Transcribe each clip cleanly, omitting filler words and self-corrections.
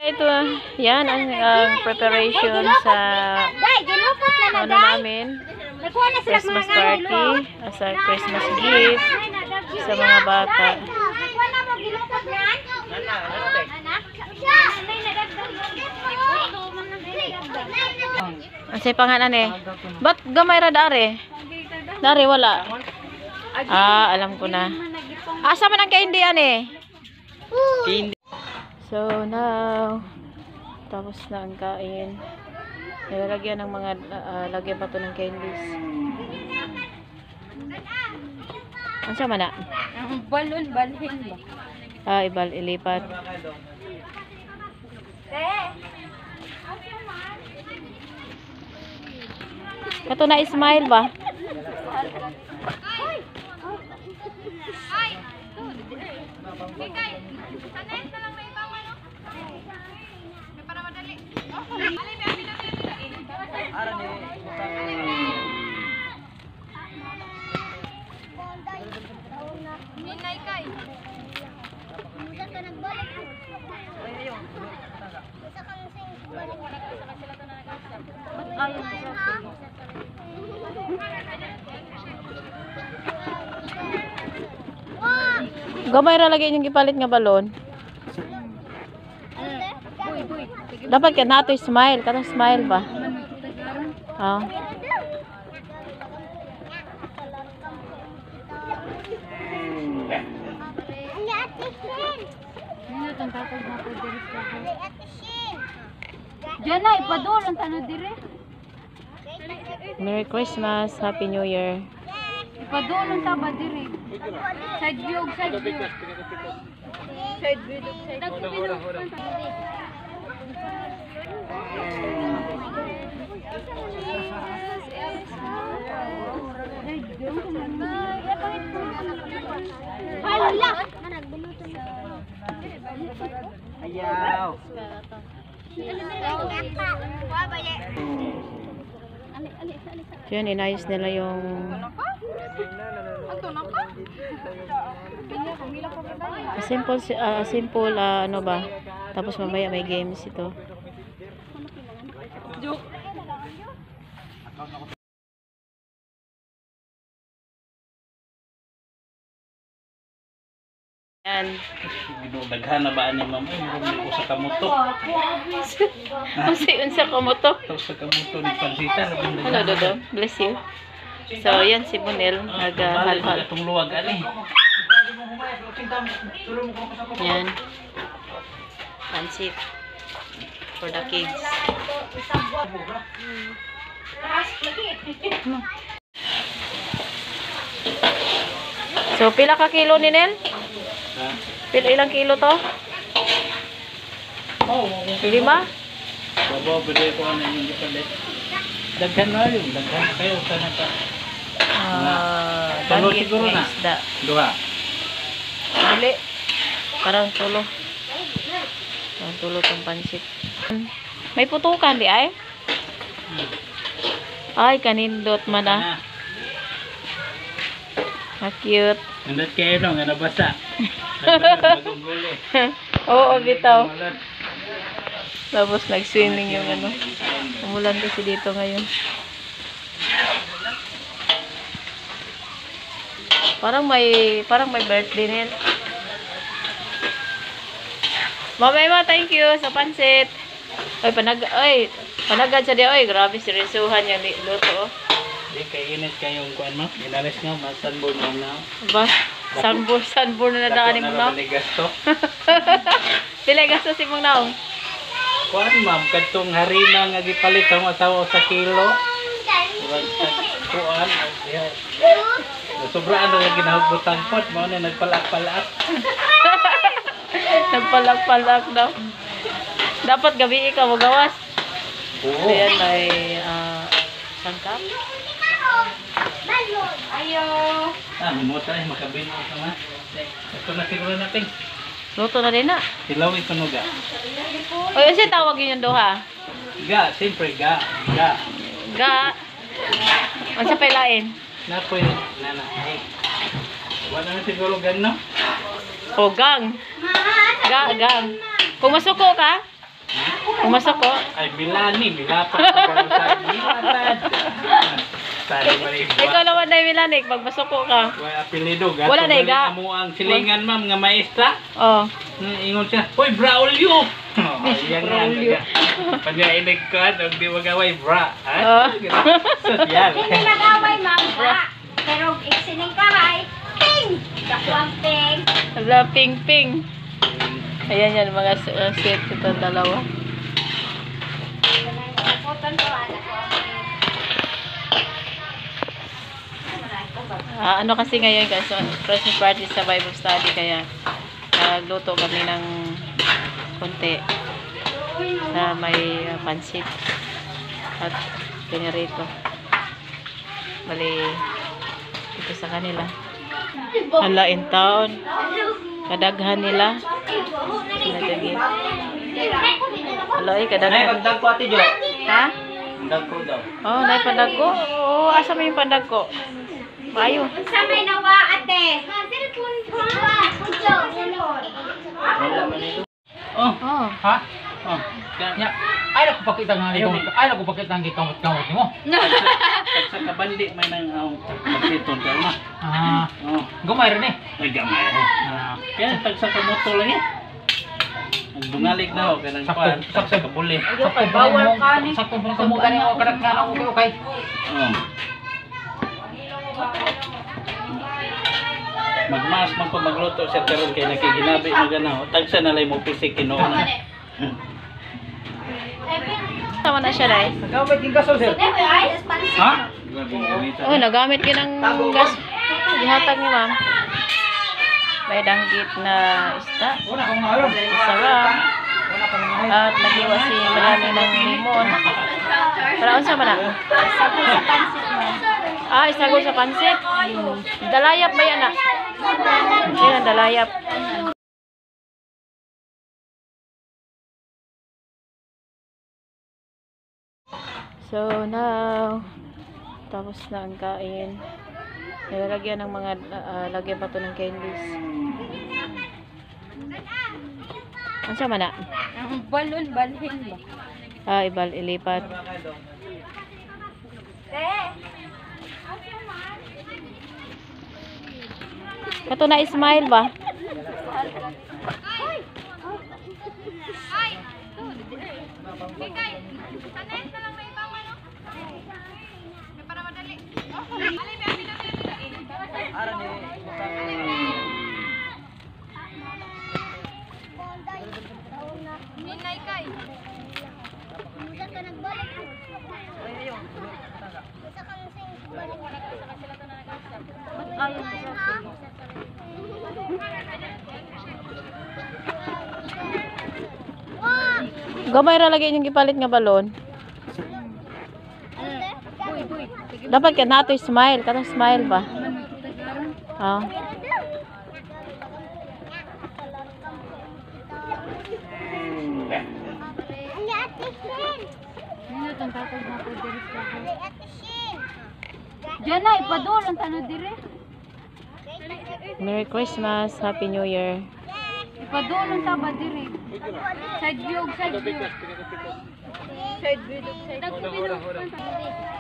Ito, yan ang preparation sa ano namin, Christmas party, as a Christmas gift sa mga bata. Asay pangalan eh. Ba't gamay ra dare? Dare wala. Ah, alam ko na. Asa man ang candy ane? So now, tapos na ang kain. Nilalagyan ng mga, lagyan pa ito ng candies. Ang sama na? Balon, balhin ba? Ah, ilipat. Kato na smile ba? Gamay ra lagi yung gipalit nga balon. Dapat ka nato smile, katong smile ba? Oh. Diyan na, ipadol ang tanong dire. Merry Christmas, Happy New Year. Ipadol ang taba dire. Side view, side view. Side view, side view. Hala! Ayaw. So yun, inayos nila yung simple ano ba, tapos mamaya may games ito. Yan. Daghan na ba ani ma'am? Ay, ko sa kamoto. Kasi unsa kamoto? Sa kamoto ni pansita. Hello, Dodo. Bless you. So, yan si Bunel. Nag-halhal. Itong luwag ani. Yan. Pansit. For the kids. So, pila ka kilo ni Nel? Pila ilang kilo to? Oh, 5? Baba, pwede ko ano yung ipalit. Daghan na yun. Daghan na kayo. Sana ka. Tulo Dagit siguro na na. isda. Duha. Dili. Parang tulo. Parang tulo tong pansit. May putukan di ay? Ay, kanindot man ah. Cute. Nandot kayo nung, nga nabasa. Bagong guli. Oo, bitaw. Tapos nag-swimming yung ano. Umulan kasi dito ngayon. Parang may birthday nil. Mama, thank you sa pansit. Panagad siya di. Oy, grabe seryosohan yung luto. Di kay init kayong kuan mo. Inalis nga, masanbol mo na. Ba? Sanbor na nadaan mo na. Gasto. Pila gasto si mong naong? Kuan ma'am, katong harina nga gipalit ang asawa sa kilo. Kuan. Sobraan na ginahugutang pot. Mao na nagpalak-palak. Nagpalak-palak daw. Dapat gabi ka mo gawas. Oo. Ayan, may sangkap. Ayo. Mumuta eh, makabino ka ma. Ito na siguro natin. Luto na din na. Hilaw ito no ga. O yun siya tawag yun yung duha. Ga, siyempre ga. Ga. Ga. Ano sa pailain? Napoy, nana. Wala na siguro gan no? O gang. Gang. Kung masuko ka, Pumasok ko. Ay, Milani. Milapan ko pa sa Milatan. Sali pa rin. Ikaw naman na Milanik, magbasok ko ka. May apelido. Wala na, iga. Mo ang silingan, ma'am, nga maestra. Oh. Ingon siya, Hoy, Braulio! Ayan nga. Pagkainig ko, huwag di magaway, bra. Oh. Social. Hindi nag-away, ma'am. Pero iksining ka, ay, ping! Dakwang ping. Hala, ping-ping. Ayan yan, mga set ito dalawa. Nakutan ko, anak ko. Ano kasi ngayon guys, so, Christmas party sa Bible study, kaya nagluto kami ng konti na may pansit at pinirito. Bali, ito sa kanila. Halain taon. Kadaghan nila. Nadagit. Haloy, kadaghan. Pagdag ko, Ate Jo. Ha? Pagdag ko daw. Oh, nay pandag ko. Oo, asa mo yung pandag ko? Bayo. Sa may nawa, ate. Wala man ito. Oh, Oh. ha? Oh, Nya, ay na ko pakita nga ni kamot. Ay na ko pakita nga kamot mo. sa kabandi, may nang magsiton ka na. Ah, Oh, gumay rin eh. may gamay. Ah, Kaya tag sa kamoto lang eh. Nagbungalig na ako, kaya nang Sakto, pan, sakto. sa kabuli. sakto bawal ka ni. Sakto pa mo gani ako kadak na ako okay. Oh. Magmas man ko magluto siya karon kay nakiginabi na ganaw. Tagsa na lay mo pisik kinuuna. Tama na siya, Ray. Gamit yung gasol sir. Ha? Oh, nagamit ka ng gas. Ihatag ni ma'am. May danggit na isda. Wala kang alam. Sarap. Wala kang alam. At nagiwa si marami ng limon. Para unsa man na? Ah, isagol sa pansit. Dalayap ba yan na? Yan ang dalayap. So now, tapos na ang kain. Nilalagyan ng mga, lagyan pa to ng candies. Unsa man na? Ang balon, balhin ba? Ah, ilipat. Kato na smile ba? Gamay ra lagi yung gipalit nga balon. Dapat ka nato smile, kato smile ba? Oh. Diyan na, ipadol ang tanong dire. Merry Christmas, Happy New Year. Ipadol ang taba dire. Side view, side view. Side view, side view.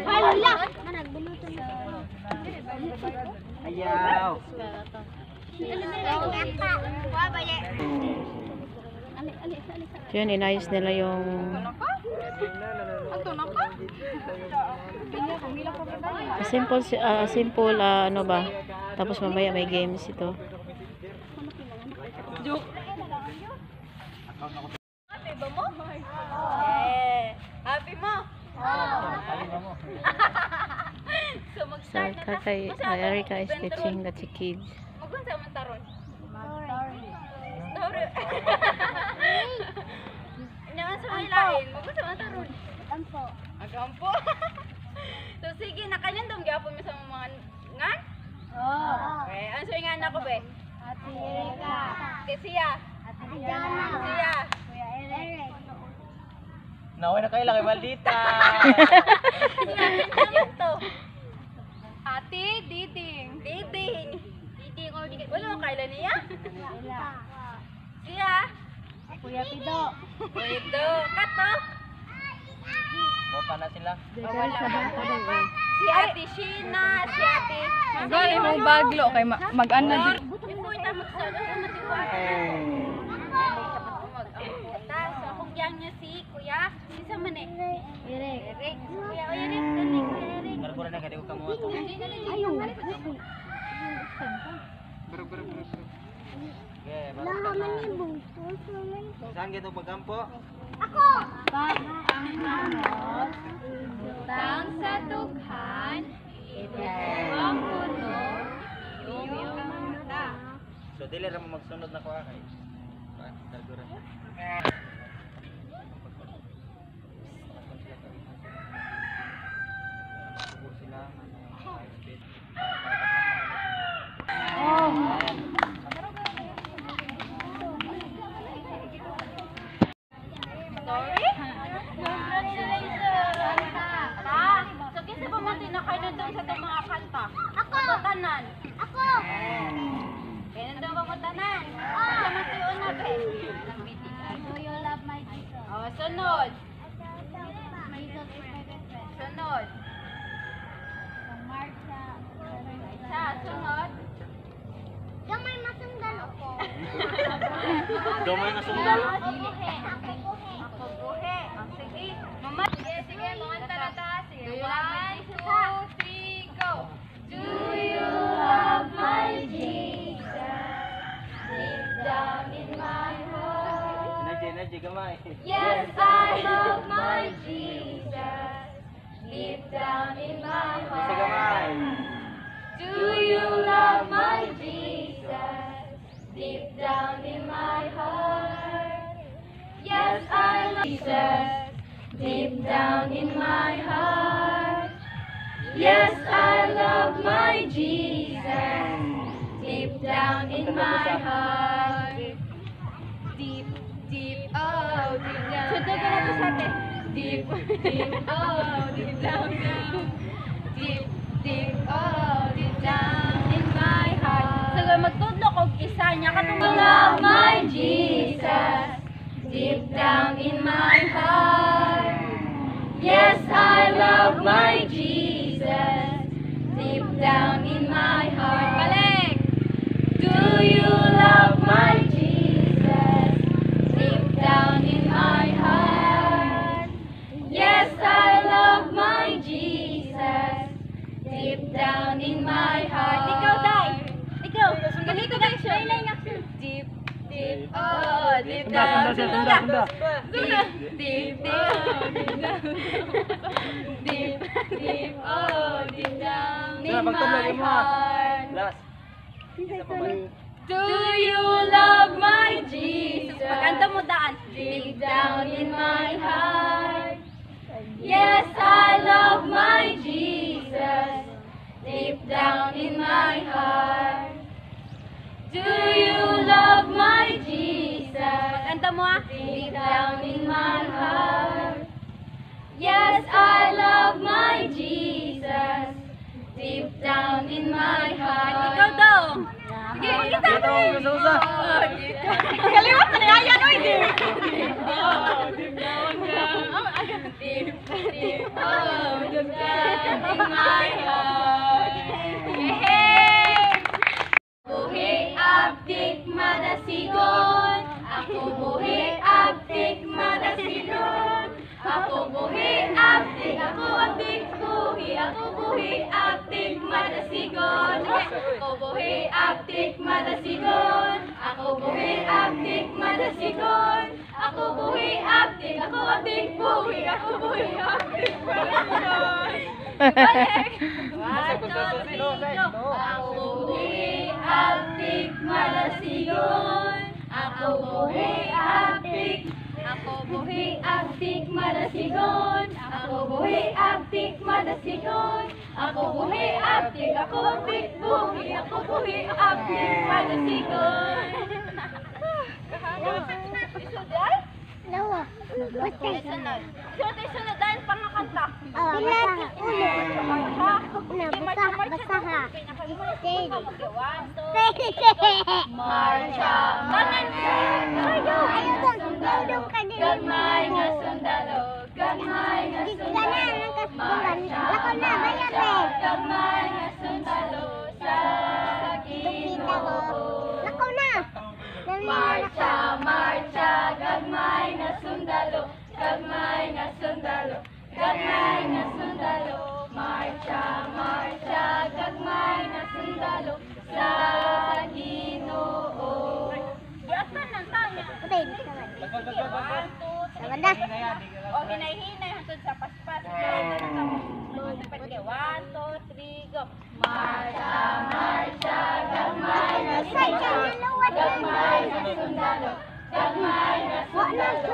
Hala! Ayaw. So yun, inayos nila yung simple ano ba, tapos mamaya may games ito. Happy mo? So kakay Erica is teaching the kids. Magunsa man taron. Nyangan sa may lain, magunsa man taron. Agampo. Agampo. So sige, nakanindom gyapon mi sa mga ngan? Oo. Okay, ang suingan nako be. Ate Erika. Kesiya. Ate Jana. Siya. Kuya Eric. Naway na kayo lang kay Maldita. Ano to? Ate, Diding. Diding. Diding or diding. Wala mo kailan niya? Siya? Kuya Pido. Pwede. Kato? Mo pa na sila. Wala. Si Ate Sheena, si Ate... Gali mo baglo kay mag-ano di. Ipoy na magsalo sa matiwala. So, kung yan niya si Kuya, isa man eh. Eric. Kuya, o Eric, dali, Kuya Eric. Nargura na kadi ko kamo ato. Ayaw. Okay, baro. Saan gito pagkampo? Tang sa dughan, ang puno, yung mata. So dili ra mo magsunod na ko kay. Nargura. Sorry? Congratulations! Ta, so kinsa ba man tinakay na doon sa itong mga kanta? Ako! Tanan. Ako! Kaya nandun ba mo tanan? Sa matuon na ba? Do you love my Jesus? O, sunod. Sunod. Isa, sunod. Gamay masundan ako. Gamay na sundal. Ako buhe. O, sige. Mama. Sige, mga tatas. Do you love my Jesus? 2, 3, go. Do you love my Jesus? Deep down in my heart. Energy gamay. Yes, I love my Jesus. Deep down in my Isa gamay. heart. Do you love my Jesus? Deep down in my heart. Yes, I love Jesus. Deep down in my heart. Yes, I love my Jesus. Deep down in my heart. Deep, deep, oh, deep down. Sunod ka na to sa atin. Deep, deep, oh, deep down, down. Deep, deep, oh, deep down in my heart. Sige, magtudlo ko isa niya katong love my Jesus. Deep down in my heart. Yes, I love my Jesus. Deep down in my heart. Balik! Do you love my Jesus? Deep down in my heart. Yes, I love my Jesus. Deep down in my heart. Ikaw, Day! Ikaw! Ganito ka siya. Deep, deep, oh, deep down. Tunda. Deep, deep, oh, deep down. Deep, deep, oh, deep down in my heart. Last. Isa pa man. Do you love my Jesus? Pagkanta mo daan. Deep down in my heart. Yes, I love my Jesus. Deep down in my heart. Do you love my Jesus? Pagkanta mo ah. Deep down in my heart. Yes, I love my Jesus. Deep down in my heart. Ikaw daw. Sige, kita. Usa. Kaliwat na niya yan, oy. Deep down in my heart. Yehey! Buhi abdik madasigon. Ako buhi abdik madasigon. Ako buhi abdik, ako abdik buhi. Ako buhi abdik madasigon. Ako buhi abdik madasigon. Ako buhi abdik madasigon. Ako buhi abdik, ako abdik buhi. Ako buhi abdik madasigon. Balik! 1, 2, 3, go! Ako buhi abdik madasigon. Ako buhi abdik. Ako buhi abdik madasigon. Ako buhi abdik madasigon. Ako buhi abdik, ako abdik buhi. Ako buhi abdik madasigon. Isuday? Lawa. Basta. Sunod. Sunod dahil pangakanta. Basta. Basta ha. Marcha. Tanan. Ayaw dong kanina. Gagmay nga sundalo. Gagmay nga sundalo. Lako na, bayaran. Gagmay nga sundalo. Sa Kita ko. Lako na. Marcha, marcha, gagmay nga sundalo, gagmay nga sundalo, gagmay nga sundalo. Marcha, marcha, gagmay nga sundalo, sa Ginoo. Yasan lang tanya. Patay. Sawan na. O, hinay-hinay, hantod sa paspas. 1, 2, 3, go. Marcha, marcha, gagmay nga sundalo, gagmay nga sundalo, gagmay nga sundalo.